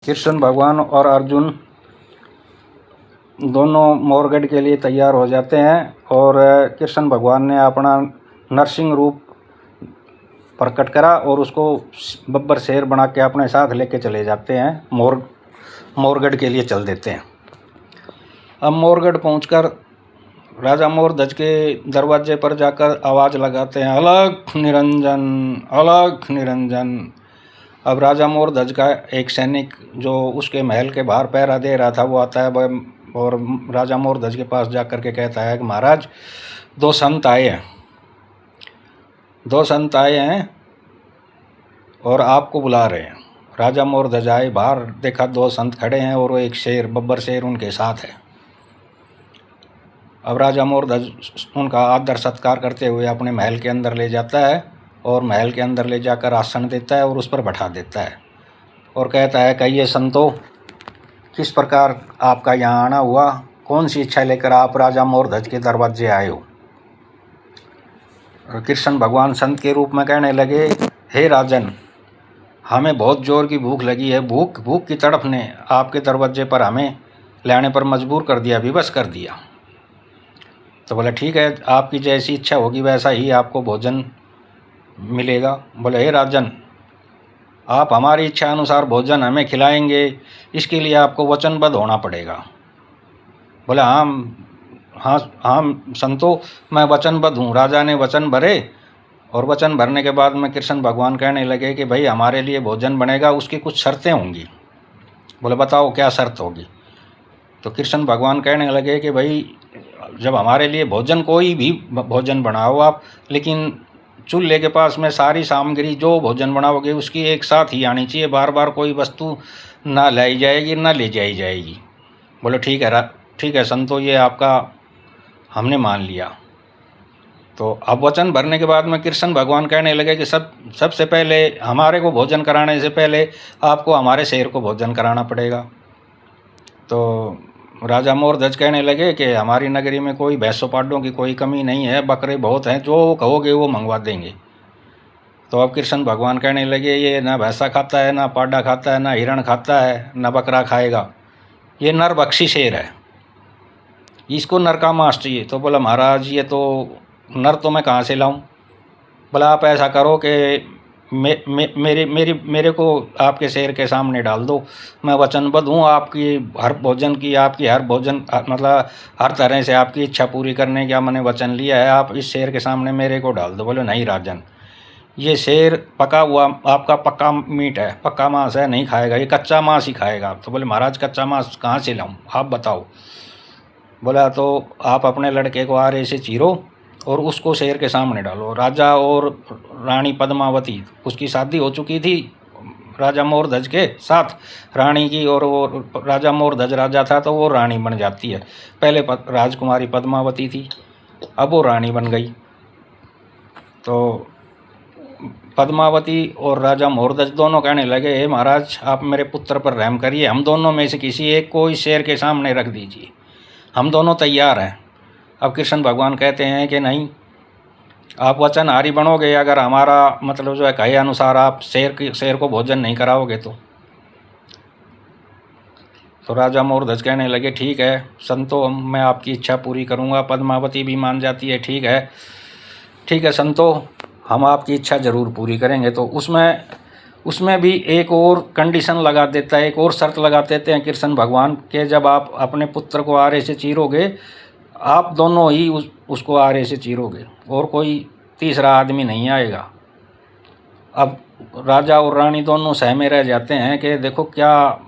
कृष्ण भगवान और अर्जुन दोनों मोरगढ़ के लिए तैयार हो जाते हैं और कृष्ण भगवान ने अपना नरसिंह रूप प्रकट करा और उसको बब्बर शेर बना के अपने साथ लेके चले जाते हैं, मोरगढ़ के लिए चल देते हैं। अब मोरगढ़ पहुंचकर राजा मोरध्वज के दरवाजे पर जाकर आवाज़ लगाते हैं, अलग निरंजन, अलग निरंजन। अब राजा मोरध्वज का एक सैनिक जो उसके महल के बाहर पहरा दे रहा था वो आता है और राजा मोरध्वज के पास जाकर के कहता है कि महाराज दो संत आए हैं और आपको बुला रहे हैं। राजा मोरध्वज आए, बाहर देखा दो संत खड़े हैं और वो एक शेर, बब्बर शेर उनके साथ है। अब राजा मोरध्वज उनका आदर सत्कार करते हुए अपने महल के अंदर ले जाता है और महल के अंदर ले जाकर आसन देता है और उस पर बैठा देता है और कहता है, कहिए संतो, किस प्रकार आपका यहाँ आना हुआ, कौन सी इच्छा लेकर आप राजा मोरध्वज के दरवाजे आए हो। कृष्ण भगवान संत के रूप में कहने लगे, हे राजन, हमें बहुत जोर की भूख लगी है, भूख की तड़प ने आपके दरवाजे पर हमें लाने पर मजबूर कर दिया, विवश कर दिया। तो बोला ठीक है, आपकी जैसी इच्छा होगी वैसा ही आपको भोजन मिलेगा। बोले, हे राजन, आप हमारी इच्छा अनुसार भोजन हमें खिलाएंगे, इसके लिए आपको वचनबद्ध होना पड़ेगा। बोले, हाँ संतो, मैं वचनबद्ध हूँ। राजा ने वचन भरे और वचन भरने के बाद में कृष्ण भगवान कहने लगे कि भाई हमारे लिए भोजन बनेगा, उसकी कुछ शर्तें होंगी। बोले, बताओ क्या शर्त होगी। तो कृष्ण भगवान कहने लगे कि भाई जब हमारे लिए भोजन, कोई भी भोजन बनाओ आप, लेकिन चूल्हे के पास में सारी सामग्री जो भोजन बनाओगे उसकी एक साथ ही आनी चाहिए, बार बार कोई वस्तु ना लाई जाएगी ना ले जाई जाएगी। बोले ठीक है संतो, ये आपका हमने मान लिया। तो अब वचन भरने के बाद में कृष्ण भगवान कहने लगे कि सबसे पहले हमारे को भोजन कराने से पहले आपको हमारे शेर को भोजन कराना पड़ेगा। तो राजा मोरध्वज कहने लगे कि हमारी नगरी में कोई भैंसों पाडों की कोई कमी नहीं है, बकरे बहुत हैं, जो कहोगे वो मंगवा देंगे। तो अब कृष्ण भगवान कहने लगे, ये ना भैंसा खाता है, ना पाडा खाता है, ना हिरण खाता है, ना बकरा खाएगा, ये नरभक्षी शेर है, इसको नर का मांस चाहिए। तो बोला, महाराज ये तो नर तो मैं कहाँ से लाऊं। बोला, आप ऐसा करो कि मेरे को आपके शेर के सामने डाल दो, मैं वचनबद्ध हूँ आपकी हर भोजन की, आपकी हर भोजन मतलब हर तरह से आपकी इच्छा पूरी करने का मैंने वचन लिया है, आप इस शेर के सामने मेरे को डाल दो। बोले, नहीं राजन, ये शेर पका हुआ आपका पक्का मीट है, पक्का मांस है, नहीं खाएगा, ये कच्चा मांस ही खाएगा। तो बोले, महाराज कच्चा मांस कहाँ से लाऊं, आप बताओ। बोला, तो आप अपने लड़के को आरे से चीरो और उसको शेर के सामने डालो। राजा और रानी पद्मावती, उसकी शादी हो चुकी थी राजा मोरध्वज के साथ रानी की, और वो राजा मोरध्वज राजा था तो वो रानी बन जाती है। पहले राजकुमारी पद्मावती थी, अब वो रानी बन गई। तो पद्मावती और राजा मोरध्वज दोनों कहने लगे, हे महाराज, आप मेरे पुत्र पर रहम करिए, हम दोनों में से किसी एक को इस शेर के सामने रख दीजिए, हम दोनों तैयार हैं। अब कृष्ण भगवान कहते हैं कि नहीं, आप वचनहारी बनोगे अगर हमारा मतलब जो है कहे अनुसार आप शेर को भोजन नहीं कराओगे तो राजा मोरध्वज कहने लगे, ठीक है संतो, मैं आपकी इच्छा पूरी करूंगा। पद्मावती भी मान जाती है, ठीक है संतो, हम आपकी इच्छा ज़रूर पूरी करेंगे। तो उसमें भी एक और कंडीशन लगा देता है, एक और शर्त लगा देते हैं कृष्ण भगवान के, जब आप अपने पुत्र को आरे से चीरोगे, आप दोनों ही उसको आरे से चीरोगे और कोई तीसरा आदमी नहीं आएगा। अब राजा और रानी दोनों सहमे रह जाते हैं कि देखो, क्या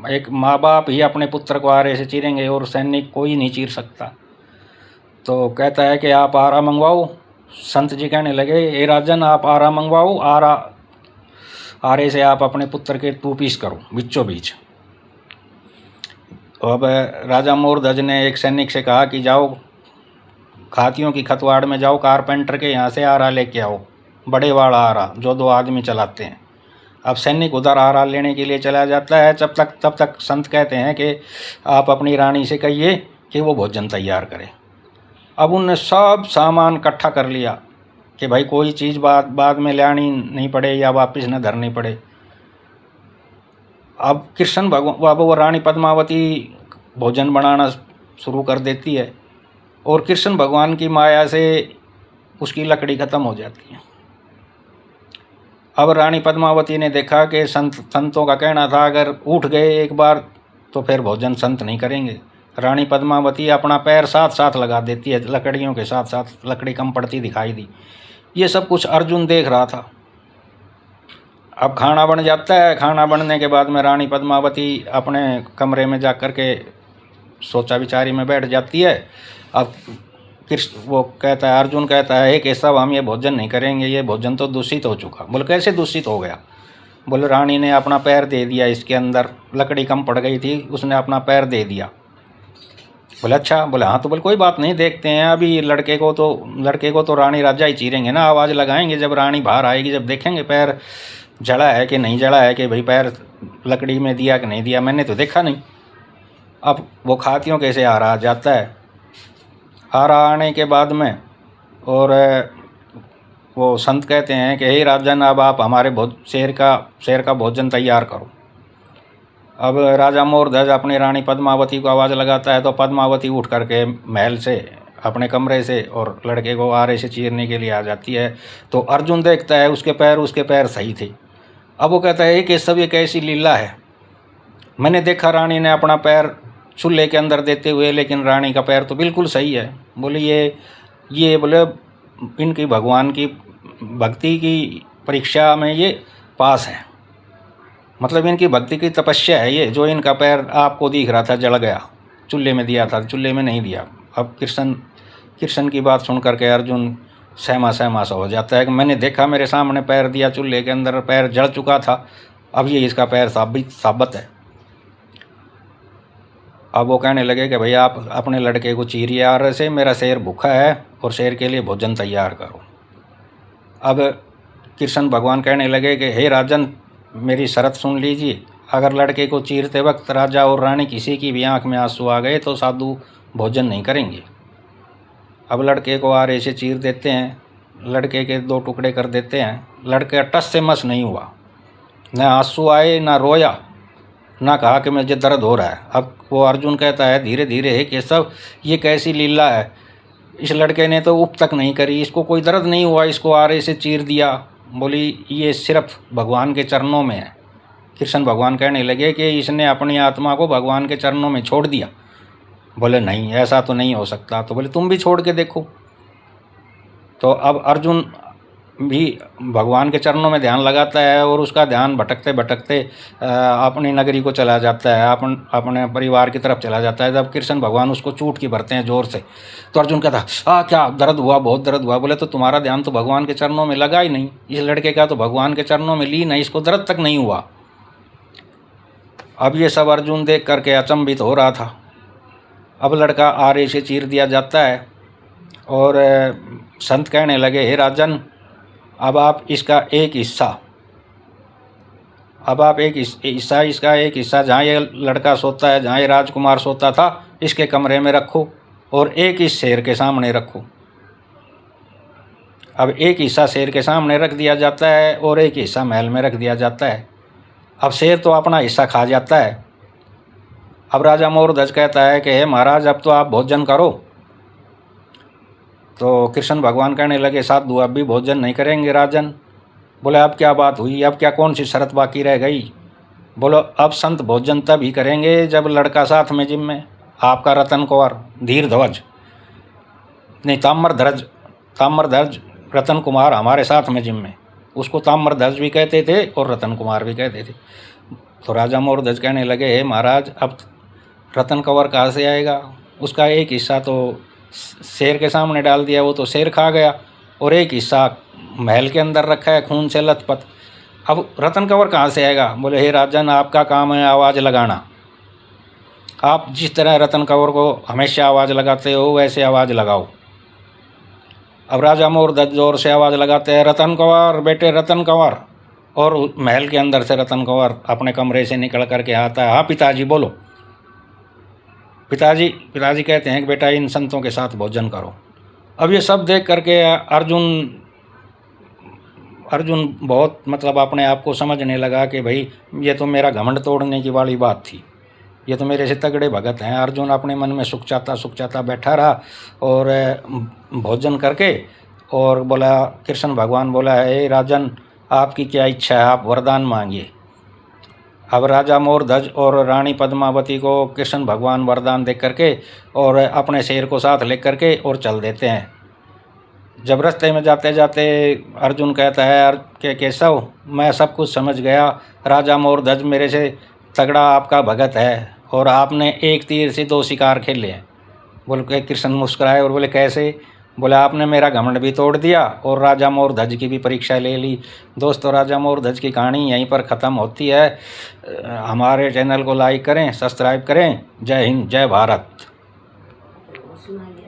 एक माँ बाप ही अपने पुत्र को आरे से चीरेंगे और सैनिक कोई नहीं चीर सकता। तो कहता है कि आप आरा मंगवाओ। संत जी कहने लगे, हे राजन, आप आरा मंगवाओ, आरे से आप अपने पुत्र के 2 पीस करो बीचों बीच। तो अब राजा मोरध्वज ने एक सैनिक से कहा कि जाओ खातियों की खतवाड़ में जाओ, कारपेंटर के यहाँ से आरा लेके आओ, बड़े वाला आरा जो 2 आदमी चलाते हैं। अब सैनिक उधर आरा लेने के लिए चला जाता है, तब तक संत कहते हैं कि आप अपनी रानी से कहिए कि वो भोजन तैयार करे। अब उनने सब सामान इकट्ठा कर लिया कि भाई कोई चीज़ बाद में लानी नहीं पड़े या वापस न धरनी पड़े। अब कृष्ण भगवान, अब वो रानी पद्मावती भोजन बनाना शुरू कर देती है और कृष्ण भगवान की माया से उसकी लकड़ी ख़त्म हो जाती है। अब रानी पद्मावती ने देखा कि संतों का कहना था अगर उठ गए एक बार तो फिर भोजन संत नहीं करेंगे। रानी पद्मावती अपना पैर साथ साथ लगा देती है, लकड़ियों के साथ साथ लकड़ी कम पड़ती दिखाई दी। ये सब कुछ अर्जुन देख रहा था। अब खाना बन जाता है। खाना बनने के बाद में रानी पद्मावती अपने कमरे में जा कर के सोचा विचारी में बैठ जाती है। अब कृष्ण वो कहता है, अर्जुन कहता है, केशव हम ये भोजन नहीं करेंगे, ये भोजन तो दूषित हो चुका। बोले कैसे दूषित हो गया? बोले रानी ने अपना पैर दे दिया इसके अंदर, लकड़ी कम पड़ गई थी, उसने अपना पैर दे दिया। बोले अच्छा। बोले हाँ। तो बोले कोई बात नहीं, देखते हैं अभी लड़के को तो रानी राजा ही चीरेंगे ना, आवाज़ लगाएंगे जब रानी बाहर आएगी, जब देखेंगे पैर जला है कि नहीं जला है, कि भाई पैर लकड़ी में दिया कि नहीं दिया, मैंने तो देखा नहीं। अब वो खातियों कैसे आ रहा जाता है, आ रहा आने के बाद में और वो संत कहते हैं कि हे राजन अब आप हमारे शेर का भोजन तैयार करो। अब राजा मोरध्वज अपनी रानी पद्मावती को आवाज़ लगाता है तो पद्मावती उठ करके महल से अपने कमरे से और लड़के को आरे से चीरने के लिए आ जाती है। तो अर्जुन देखता है उसके पैर सही थे। अब वो कहता है कि सब ये कैसी लीला है, मैंने देखा रानी ने अपना पैर चूल्हे के अंदर देते हुए, लेकिन रानी का पैर तो बिल्कुल सही है। बोले ये बोले इनकी भगवान की भक्ति की परीक्षा में ये पास है, मतलब इनकी भक्ति की तपस्या है ये, जो इनका पैर आपको दिख रहा था जल गया, चूल्हे में दिया था, चूल्हे में नहीं दिया। अब कृष्ण की बात सुन करके अर्जुन सहमा सा हो जाता है कि मैंने देखा, मेरे सामने पैर दिया, चूल्हे के अंदर पैर जल चुका था, अब ये इसका पैर साबित है। अब वो कहने लगे कि भैया आप अपने लड़के को चीरिए आरे से, मेरा शेर भूखा है और शेर के लिए भोजन तैयार करो। अब कृष्ण भगवान कहने लगे कि हे राजन मेरी शर्त सुन लीजिए, अगर लड़के को चीरते वक्त राजा और रानी किसी की भी आंख में आंसू आ गए तो साधु भोजन नहीं करेंगे। अब लड़के को आरे से चीर देते हैं, लड़के के 2 टुकड़े कर देते हैं। लड़का टस से मस नहीं हुआ, न आंसू आए, ना रोया, ना कहा कि मुझे दर्द हो रहा है। अब वो अर्जुन कहता है धीरे धीरे, हे केशव ये कैसी लीला है, इस लड़के ने तो उप तक नहीं करी, इसको कोई दर्द नहीं हुआ, इसको आरे से चीर दिया। बोली ये सिर्फ भगवान के चरणों में है। कृष्ण भगवान कहने लगे कि इसने अपनी आत्मा को भगवान के चरणों में छोड़ दिया। बोले नहीं ऐसा तो नहीं हो सकता। तो बोले तुम भी छोड़ के देखो। तो अब अर्जुन भी भगवान के चरणों में ध्यान लगाता है और उसका ध्यान भटकते भटकते अपनी नगरी को चला जाता है, अपने परिवार की तरफ चला जाता है। जब कृष्ण भगवान उसको चूट की भरते हैं ज़ोर से, तो अर्जुन कहता क्या दर्द हुआ, बहुत दर्द हुआ। बोले तो तुम्हारा ध्यान तो भगवान के चरणों में लगा ही नहीं, इस लड़के का तो भगवान के चरणों में ली नहीं, इसको दर्द तक नहीं हुआ। अब ये सब अर्जुन देख करके अचंभित हो रहा था। अब लड़का आरे से चीर दिया जाता है और संत कहने लगे हे राजन अब आप इसका एक हिस्सा, इसका एक हिस्सा जहाँ ये लड़का सोता है, जहाँ ये राजकुमार सोता था, इसके कमरे में रखो और एक इस शेर के सामने रखो। अब एक हिस्सा शेर के सामने रख दिया जाता है और एक हिस्सा महल में रख दिया जाता है। अब शेर तो अपना हिस्सा खा जाता है। अब राजा मोरध्वज कहता है कि हे महाराज अब तो आप भोजन करो। तो कृष्ण भगवान कहने लगे साधु अब भी भोजन नहीं करेंगे राजन। बोले अब क्या बात हुई, अब क्या कौन सी शर्त बाकी रह गई? बोलो अब संत भोजन तब ही करेंगे जब लड़का साथ में जिम में, आपका रतन कुंवर धीर ध्वज नहीं ताम्रध्वज रतन कुमार हमारे साथ में जिम में, उसको ताम्रध्वज भी कहते थे और रतन कुमार भी कहते थे। तो राजा मोरध्वज कहने लगे हे महाराज अब रतन कुंवर कहाँ से आएगा, उसका एक हिस्सा तो शेर के सामने डाल दिया, वो तो शेर खा गया, और एक हिस्सा महल के अंदर रखा है खून से लथपथ, अब रतन कंवर कहाँ से आएगा? बोले हे राजन आपका काम है आवाज़ लगाना, आप जिस तरह रतन कंवर को हमेशा आवाज़ लगाते हो वैसे आवाज़ लगाओ। अब राजा मोरध्वज जोर से आवाज़ लगाते हैं रतन कंवर बेटे रतन कंवर, और महल के अंदर से रतन कंवर अपने कमरे से निकल करके आता है। हाँ पिताजी बोलो। पिताजी कहते हैं कि बेटा इन संतों के साथ भोजन करो। अब ये सब देख करके अर्जुन बहुत मतलब अपने आप को समझने लगा कि भाई ये तो मेरा घमंड तोड़ने की वाली बात थी, ये तो मेरे से तगड़े भगत हैं। अर्जुन अपने मन में सुख चाहता बैठा रहा और भोजन करके और बोला, कृष्ण भगवान बोला, हे राजन, आपकी क्या इच्छा है, आप वरदान मांगिए। अब राजा मोरध्वज और रानी पद्मावती को कृष्ण भगवान वरदान दे करके और अपने शेर को साथ ले करके और चल देते हैं। जब रास्ते में जाते जाते अर्जुन कहता है कि केशव, मैं सब कुछ समझ गया, राजा मोरध्वज मेरे से तगड़ा आपका भगत है और आपने एक तीर से 2 शिकार खेले हैं। बोल के कृष्ण मुस्कुराए और बोले, कैसे? बोले, आपने मेरा घमंड भी तोड़ दिया और राजा मोरध्वज की भी परीक्षा ले ली। दोस्तों, राजा मोरध्वज की कहानी यहीं पर ख़त्म होती है। हमारे चैनल को लाइक करें, सब्सक्राइब करें। जय हिंद, जय भारत।